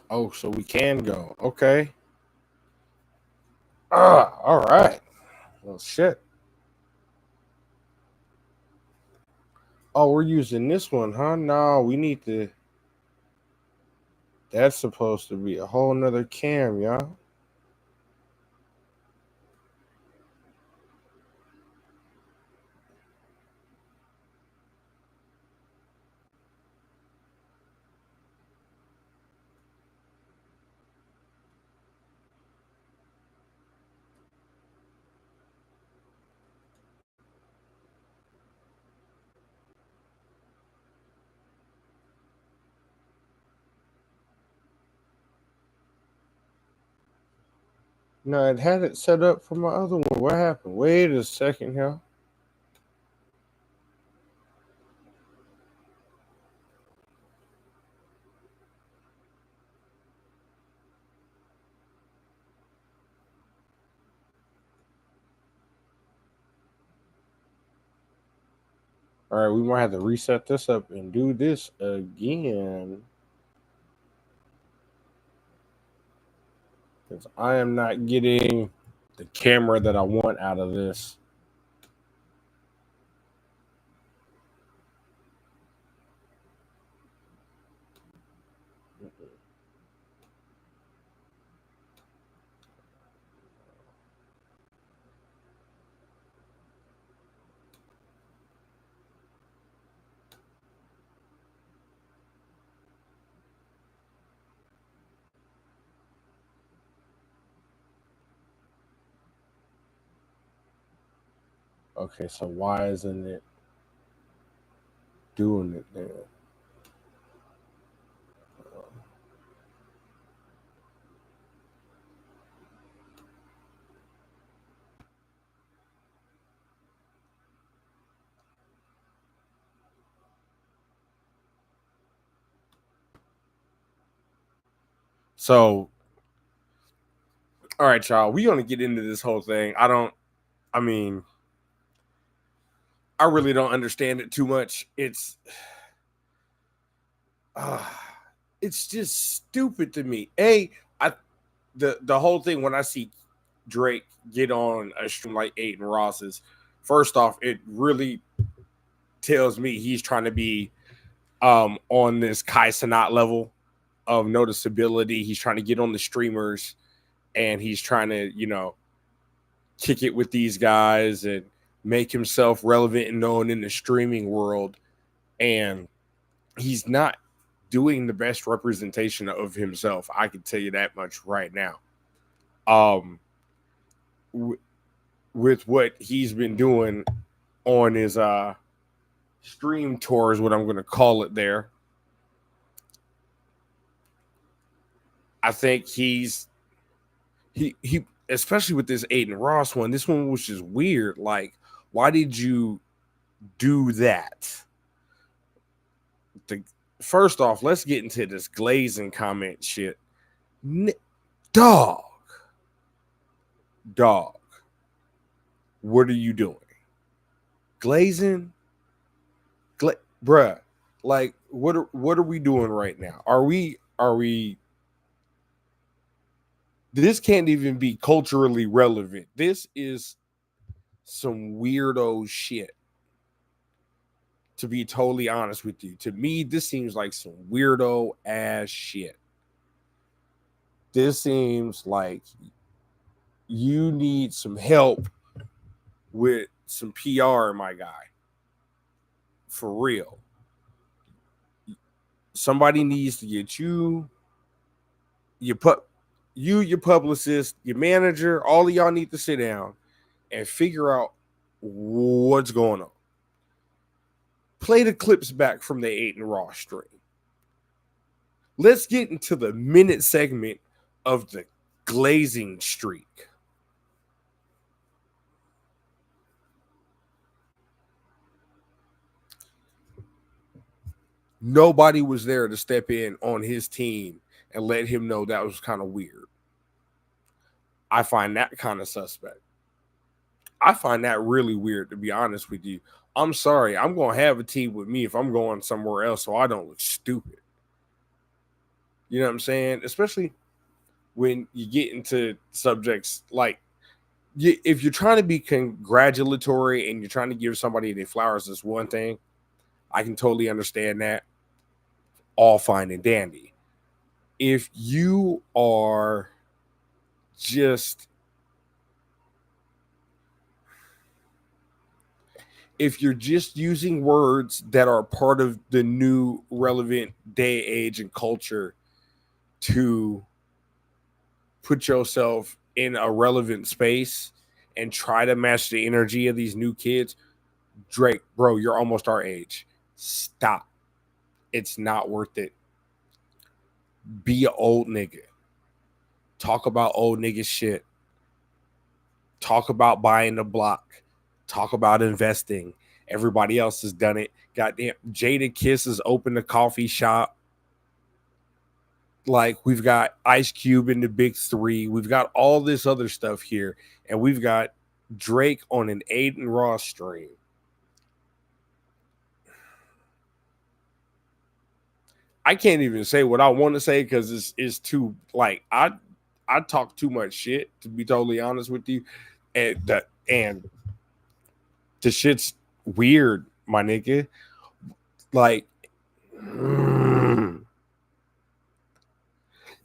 Oh, so we can go. Okay. All right. Well, shit. Oh, we're using this one, huh? No, we need to. That's supposed to be a whole nother cam, y'all. No, it had it set up for my other one. What happened? Wait a second here. All right, we might have to reset this up and do this again. Because I am not getting the camera that I want out of this. Okay, so why isn't it doing it then? So, all right, y'all, we gonna get into this whole thing. I mean, I really don't understand it too much. Uh, it's just stupid to me. I the whole thing when I see Drake get on a stream like Adin Rosses, first off, it really tells me he's trying to be on this Kai Sanat level of noticeability. He's trying to get on the streamers and he's trying to, kick it with these guys and make himself relevant and known in the streaming world. And he's not doing the best representation of himself. I can tell you that much right now. Um, with what he's been doing on his stream tour is what I'm going to call it there. I think he especially with this Adin Ross one. This one was just weird. Like, why did you do that? First off, let's get into this glazing comment shit. Dog, what are you doing? Glazing, bruh. Like, what are we doing right now? Are we? This can't even be culturally relevant. This is some weirdo shit. To be totally honest with you, to me, this seems like some weirdo ass shit. This seems like you need some help with some PR, my guy. For real. Somebody needs to get you, your publicist, your manager, all of y'all need to sit down and figure out what's going on. Play the clips back from the Adin Ross stream. Let's get into the minute segment of the glazing streak. Nobody was there to step in on his team and let him know that was kind of weird. I find that kind of suspect. I find that really weird, to be honest with you. I'm sorry. I'm going to have a team with me if I'm going somewhere else so I don't look stupid. You know what I'm saying? Especially when you get into subjects like if you're trying to be congratulatory and you're trying to give somebody their flowers is one thing. I can totally understand that. All fine and dandy. If you are just if you're just using words that are part of the new relevant day, age, and culture to put yourself in a relevant space and try to match the energy of these new kids, Drake, bro, you're almost our age. Stop. It's not worth it. Be an old nigga. Talk about old nigga shit. Talk about buying the block. Talk about investing. Everybody else has done it. Goddamn, Jada Kiss has opened a coffee shop. Like, we've got Ice Cube in the Big Three. We've got all this other stuff here. And we've got Drake on an Adin Ross stream. I can't even say what I want to say because it's too, like, I talk too much shit, to be totally honest with you. And the shit's weird, my nigga. Like, and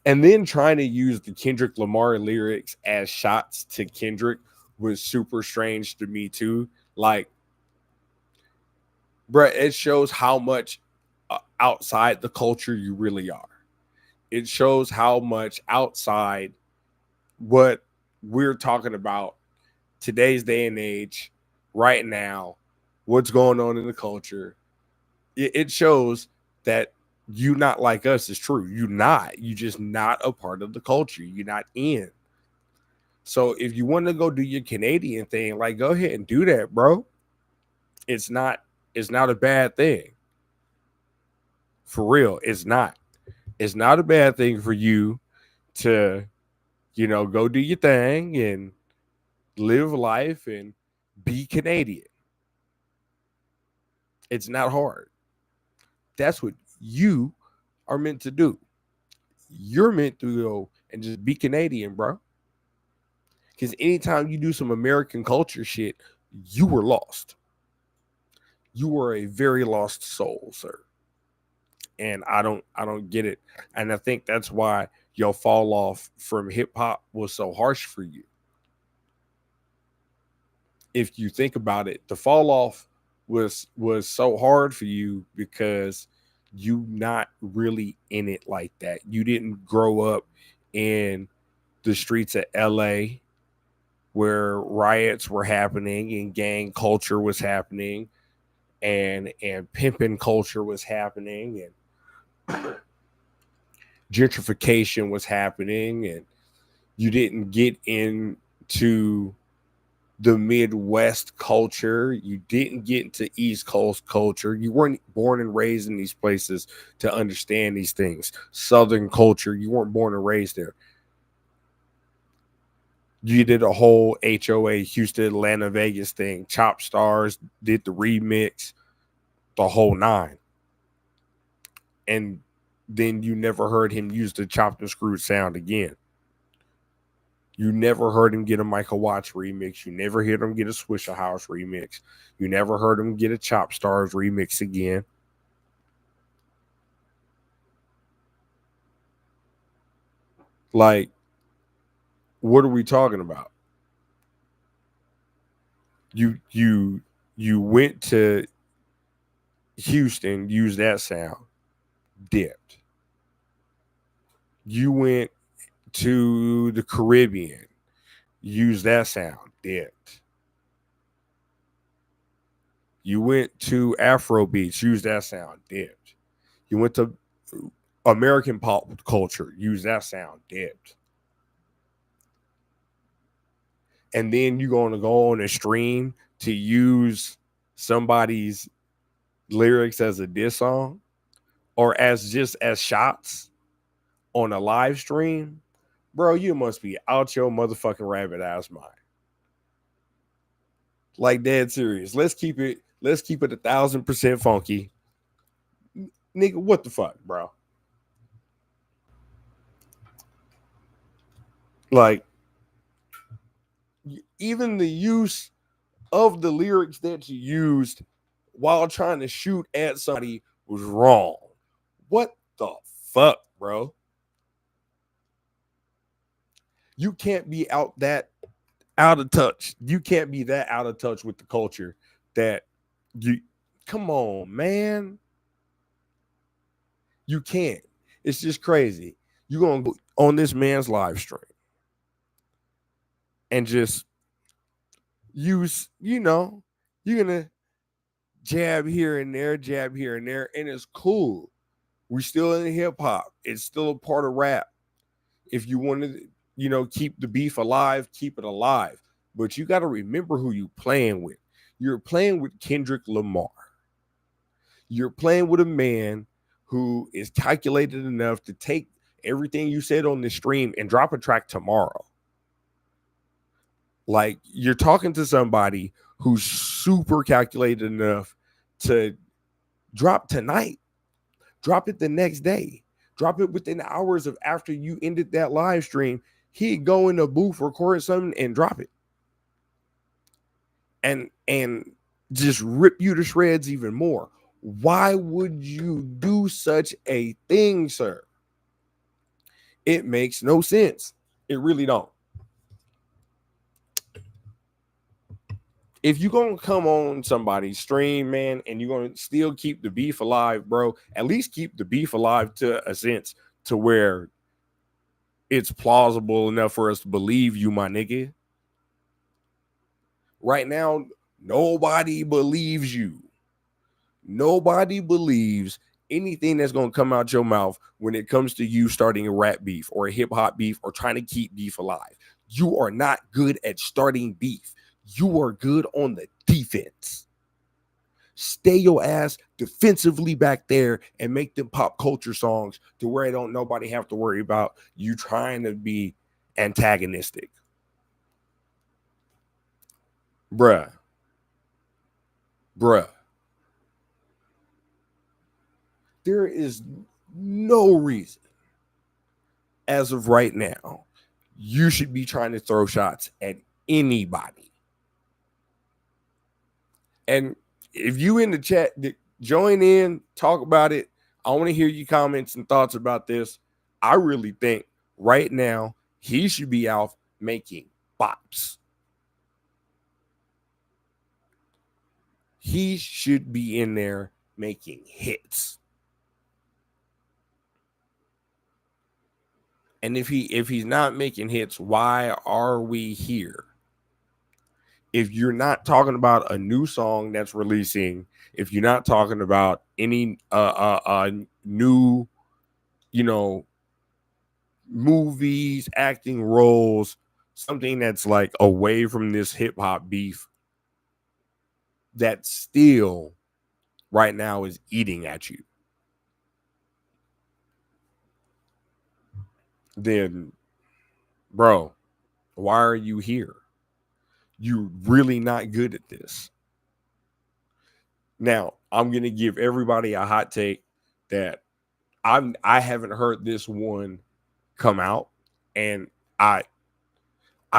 then trying to use the Kendrick Lamar lyrics as shots to Kendrick was super strange to me too. Like, bruh, it shows how much outside the culture you really are. It shows how much outside what we're talking about today's day and age, right now, what's going on in the culture. It shows that you not like us is true. You just not a part of the culture. You're not in. So if you want to go do your Canadian thing, like, go ahead and do that, bro. It's not a bad thing. For real, it's not. It's not a bad thing for you to, go do your thing and live life and be Canadian. It's not hard. That's what you are meant to do. You're meant to go and just be Canadian, bro. Because anytime you do some American culture shit, you were lost. You were a very lost soul, sir. And I don't get it. And I think that's why your fall off from hip hop was so harsh for you. If you think about it, the fall off was so hard for you because you not really in it like that. You didn't grow up in the streets of LA where riots were happening and gang culture was happening and pimping culture was happening and gentrification was happening, and you didn't get into the Midwest culture. You didn't get into East Coast culture. You weren't born and raised in these places to understand these things. Southern culture, you weren't born and raised there. You did a whole HOA, Houston, Atlanta, Vegas thing. Chop Stars did the remix, the whole nine. And then you never heard him use the chopped and screwed sound again. You never heard him get a Michael Watts remix. You never heard him get a Swisher House remix. You never heard him get a Chop Stars remix again. Like, what are we talking about? You went to Houston, used that sound, dipped. You went to the Caribbean, used that sound, dipped. You went to Afro beats, used that sound, dipped. You went to American pop culture, used that sound, dipped. And then you're going to go on a stream to use somebody's lyrics as a diss song or as just as shots on a live stream, bro, you must be out your motherfucking rabbit ass mind. Like, dead serious. Let's keep it 1,000% funky. Nigga, what the fuck, bro? Like, even the use of the lyrics that you used while trying to shoot at somebody was wrong. What the fuck, bro? You can't be out of touch. You can't be that out of touch with the culture that you come on, man. You can't. It's just crazy. You're gonna go on this man's live stream and just use, you're gonna jab here and there, and it's cool. We're still in hip hop. It's still a part of rap. If you want to, keep the beef alive, keep it alive. But you got to remember who you playing with. You're playing with Kendrick Lamar. You're playing with a man who is calculated enough to take everything you said on the stream and drop a track tomorrow. Like, you're talking to somebody who's super calculated enough to drop tonight, drop it the next day, drop it within hours of after you ended that live stream. He'd go in the booth, record something, and drop it. And just rip you to shreds even more. Why would you do such a thing, sir? It makes no sense. It really don't. If you're going to come on somebody's stream, man, and you're going to still keep the beef alive, bro, at least keep the beef alive to a sense to where it's plausible enough for us to believe you, my nigga. Right now, nobody believes you. Nobody believes anything that's going to come out your mouth when it comes to you starting a rap beef or a hip hop beef or trying to keep beef alive. You are not good at starting beef. You are good on the defense. Stay your ass defensively back there and make them pop culture songs to where don't nobody have to worry about you trying to be antagonistic. Bruh. There is no reason as of right now you should be trying to throw shots at anybody. And if you in the chat, join in, talk about it. I want to hear your comments and thoughts about this. I really think right now he should be out making bops. He should be in there making hits. And if he's not making hits, why are we here? If you're not talking about a new song that's releasing, if you're not talking about any new, movies, acting roles, something that's like away from this hip hop beef that still right now is eating at you, then, bro, why are you here? You're really not good at this. Now, I'm going to give everybody a hot take that I haven't heard this one come out, and I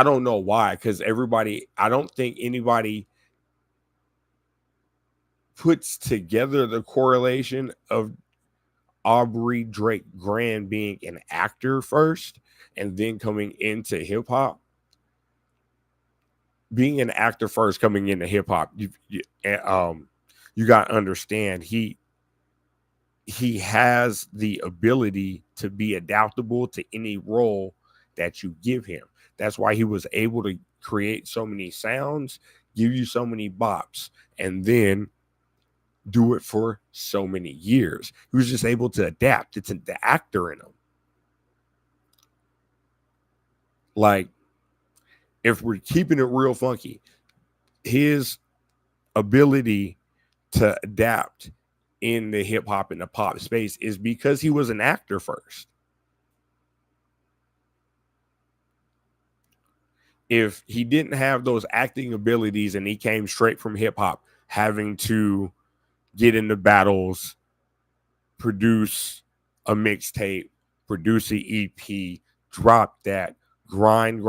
don't know why, because I don't think anybody puts together the correlation of Aubrey Drake Grand being an actor first and then coming into hip hop. Being an actor first, coming into hip hop, you got to understand he has the ability to be adaptable to any role that you give him. That's why he was able to create so many sounds, give you so many bops, and then do it for so many years. He was just able to adapt. It's the actor in him. Like, if we're keeping it real funky, his ability to adapt in the hip hop and the pop space is because he was an actor first. If he didn't have those acting abilities and he came straight from hip hop, having to get into battles, produce a mixtape, produce an EP, drop that, grind,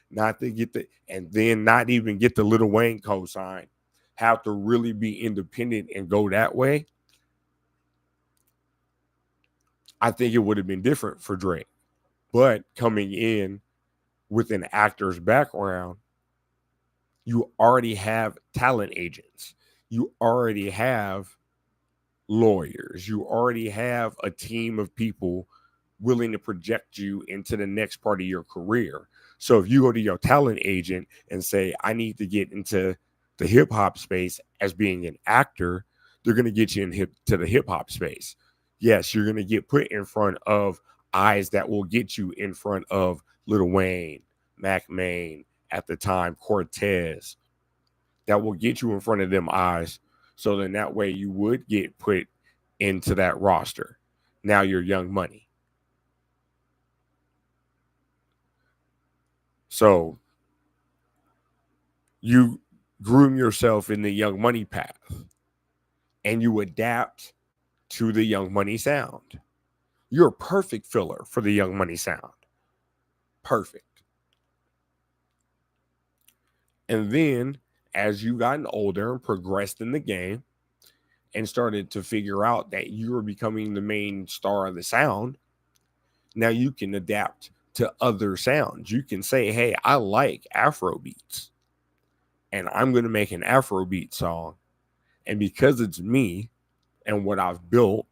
not to get and then not even get the Lil Wayne cosign, have to really be independent and go that way, I think it would have been different for Drake. But coming in with an actor's background, you already have talent agents. You already have lawyers. You already have a team of people willing to project you into the next part of your career. So if you go to your talent agent and say, I need to get into the hip hop space as being an actor, they're going to get you to the hip hop space. Yes, you're going to get put in front of eyes that will get you in front of Lil Wayne, Mac Main, at the time, Cortez, that will get you in front of them eyes. So then that way you would get put into that roster. Now you're Young Money. So you groom yourself in the Young Money path and you adapt to the Young Money sound. You're a perfect filler for the Young Money sound. Perfect. And then as you gotten older and progressed in the game and started to figure out that you were becoming the main star of the sound, now you can adapt to other sounds. You can say, hey, I like Afro beats and I'm going to make an Afrobeat song. And because it's me and what I've built,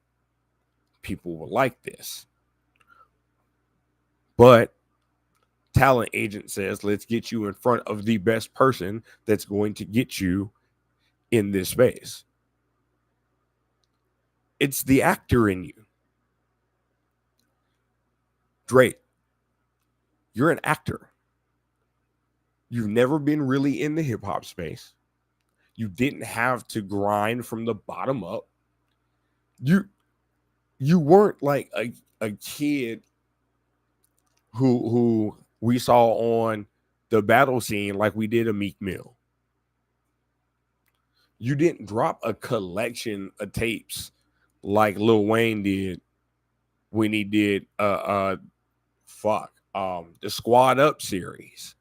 people will like this. But talent agent says, let's get you in front of the best person that's going to get you in this space. It's the actor in you. Drake, you're an actor. You've never been really in the hip hop space. You didn't have to grind from the bottom up. You weren't like a kid who we saw on the battle scene like we did a Meek Mill. You didn't drop a collection of tapes like Lil Wayne did when he did the Squad Up series.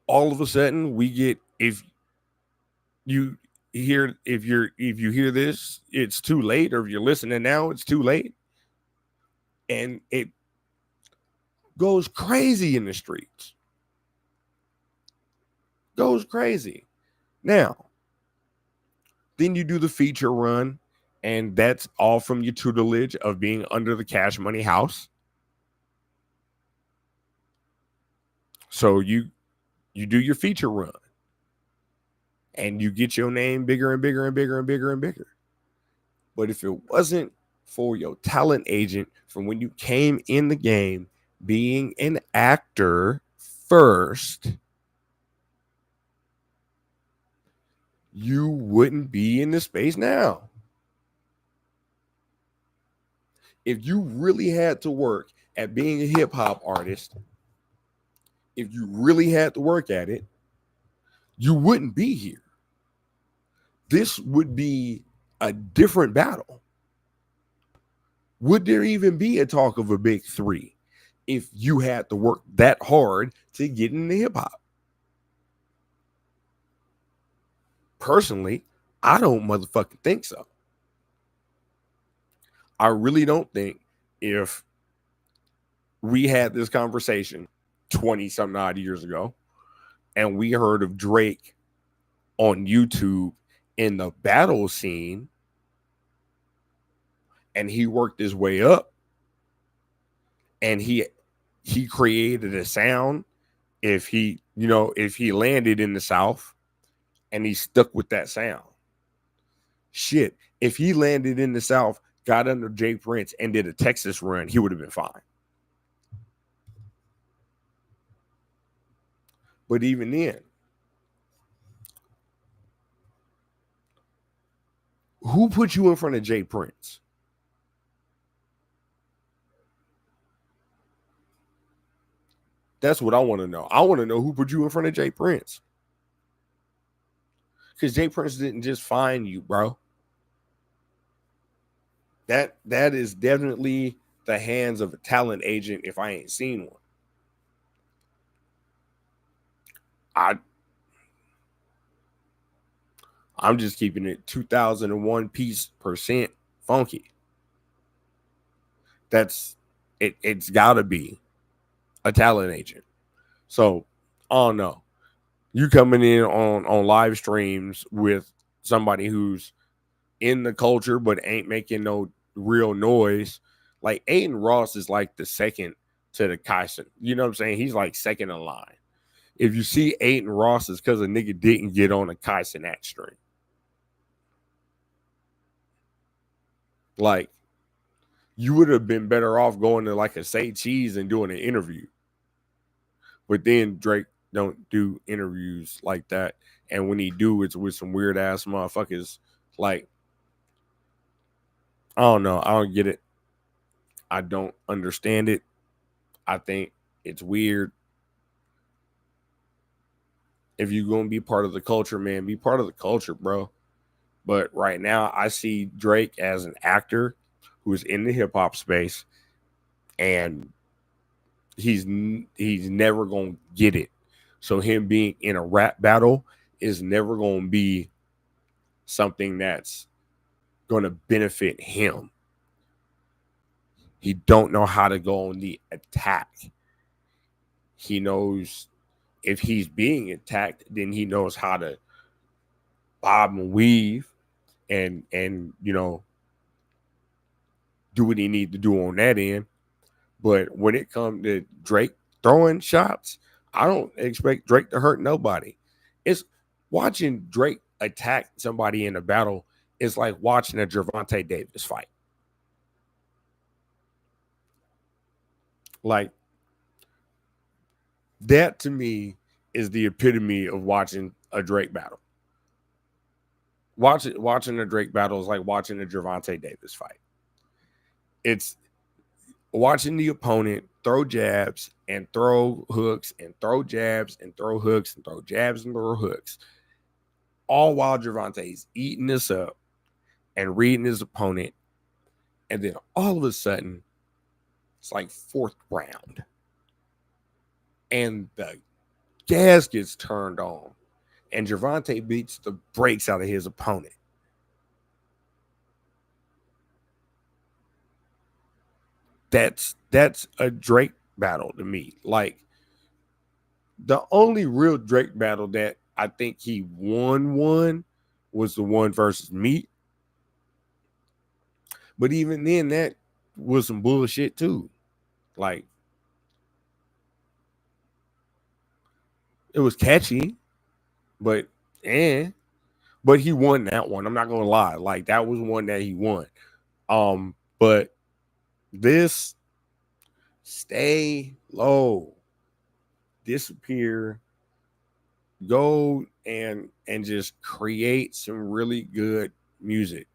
All of a sudden we get, if you hear this, it's too late, or if you're listening now, it's too late. And it goes crazy in the streets. Goes crazy. Now, then you do the feature run, and that's all from your tutelage of being under the Cash Money house. So you do your feature run, and you get your name bigger and bigger and bigger and bigger and bigger. But if it wasn't for your talent agent from when you came in the game being an actor first, you wouldn't be in this space now. If you really had to work at being a hip hop artist, if you really had to work at it, you wouldn't be here. This would be a different battle. Would there even be a talk of a big three if you had to work that hard to get into hip hop? Personally, I don't motherfucking think so. I really don't think if we had this conversation 20 something odd years ago and we heard of Drake on YouTube in the battle scene and he worked his way up and he created a sound, if he landed in the South and he stuck with that sound. Shit, if he landed in the South, got under Jay Prince and did a Texas run, he would have been fine. But even then, who put you in front of Jay Prince? That's what I want to know. I want to know who put you in front of Jay Prince. Because Jay Prince didn't just find you, bro. That is definitely the hands of a talent agent if I ain't seen one. I'm just keeping it 2001% funky. That's it. It's got to be a talent agent. So, oh no, you coming in on live streams with somebody who's in the culture but ain't making no real noise. Like Adin Ross is like the second to the Kyson. You know what I'm saying? He's like second in line. If you see Adin Ross, it's because a nigga didn't get on a Kyson at stream. Like, you would have been better off going to like a Say Cheese and doing an interview. But then Drake don't do interviews like that. And when he do, it's with some weird ass motherfuckers. Like, I don't know. I don't get it. I don't understand it. I think it's weird. If you're going to be part of the culture, man, be part of the culture, bro. But right now, I see Drake as an actor who is in the hip hop space, and he's never going to get it. So him being in a rap battle is never going to be something that's going to benefit him. He don't know how to go on the attack. He knows if he's being attacked, then he knows how to bob and weave and you know, do what he need to do on that end. But when it comes to Drake throwing shots, I don't expect Drake to hurt nobody. It's watching Drake attack somebody in a battle is like watching a Gervonta Davis fight. Like, that to me is the epitome of watching a Drake battle. Watching a Drake battle is like watching a Gervonta Davis fight. It's watching the opponent throw jabs and throw hooks and throw jabs and throw hooks and throw jabs and throw hooks, all while Gervonta's eating this up and reading his opponent. And then all of a sudden, it's like fourth round. And the gas gets turned on. And Gervonta beats the brakes out of his opponent. That's a Drake battle to me. Like, the only real Drake battle that I think he won was the one versus Meat. But even then, that was some bullshit too. Like, it was catchy, but but he won that one. I'm not gonna lie. Like, that was one that he won. But this, stay low, disappear, go and just create some really good music.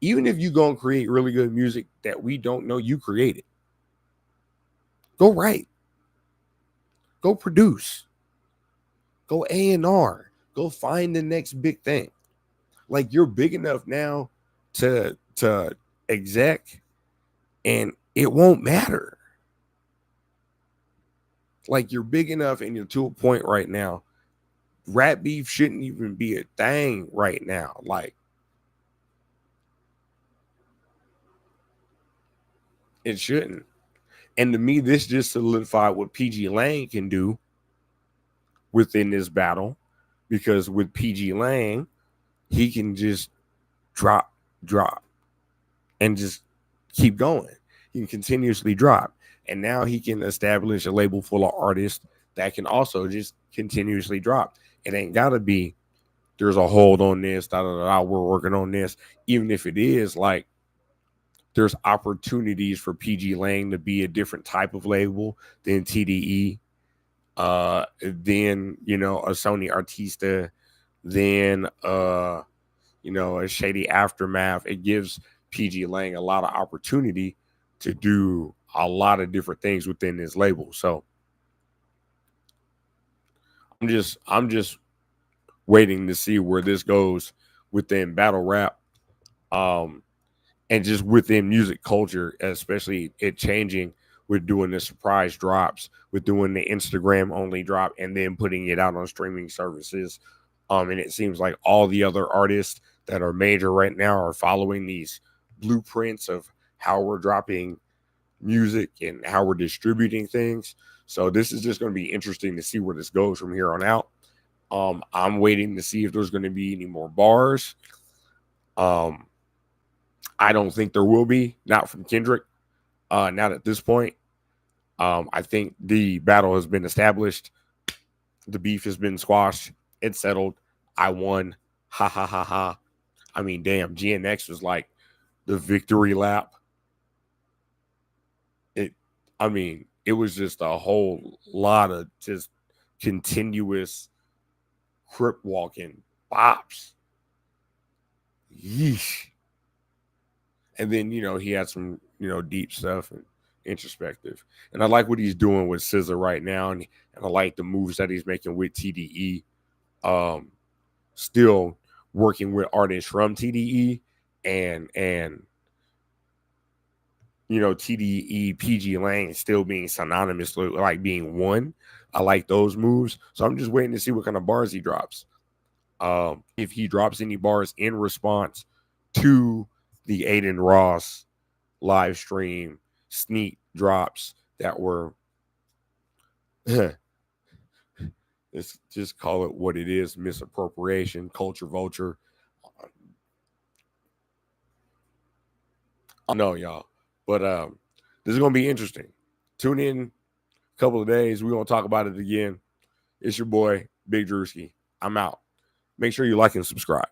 Even if you're gonna create really good music that we don't know you created, go write, go produce, go A&R, go find the next big thing. Like, you're big enough now to exec, and it won't matter. Like, you're big enough and you're to a point right now. Rap beef shouldn't even be a thing right now. Like, it shouldn't. And to me, this just solidified what PG Lang can do within this battle, because with PG Lang, he can just drop, and just keep going. He can continuously drop. And now he can establish a label full of artists that can also just continuously drop. It ain't got to be, there's a hold on this, we're working on this. Even if it is, like, there's opportunities for PG Lang to be a different type of label than TDE, then, you know, a Sony Artista, then, you know, a Shady Aftermath. It gives PG Lang a lot of opportunity to do a lot of different things within this label. So I'm just waiting to see where this goes within battle rap. and just within music culture, especially it changing with doing the surprise drops, with doing the Instagram only drop, and then putting it out on streaming services. And it seems like all the other artists that are major right now are following these blueprints of how we're dropping music and how we're distributing things. So this is just going to be interesting to see where this goes from here on out. I'm waiting to see if there's going to be any more bars. I don't think there will be, not from Kendrick. Not at this point. I think the battle has been established. The beef has been squashed. It's settled. I won. Ha ha ha ha. I mean, damn, GNX was like the victory lap. It was just a whole lot of just continuous crip walking bops. Yeesh. And then, he had some, deep stuff and introspective. And I like what he's doing with SZA right now. And I like the moves that he's making with TDE. Still working with artists from TDE and TDE, PG Lang still being synonymous with like being one. I like those moves. So I'm just waiting to see what kind of bars he drops. If he drops any bars in response to the Adin Ross live stream sneak drops that were let's just call it what it is, misappropriation, culture vulture. I know, y'all. But this is going to be interesting. Tune in a couple of days. We're going to talk about it again. It's your boy, Big Drewski. I'm out. Make sure you like and subscribe.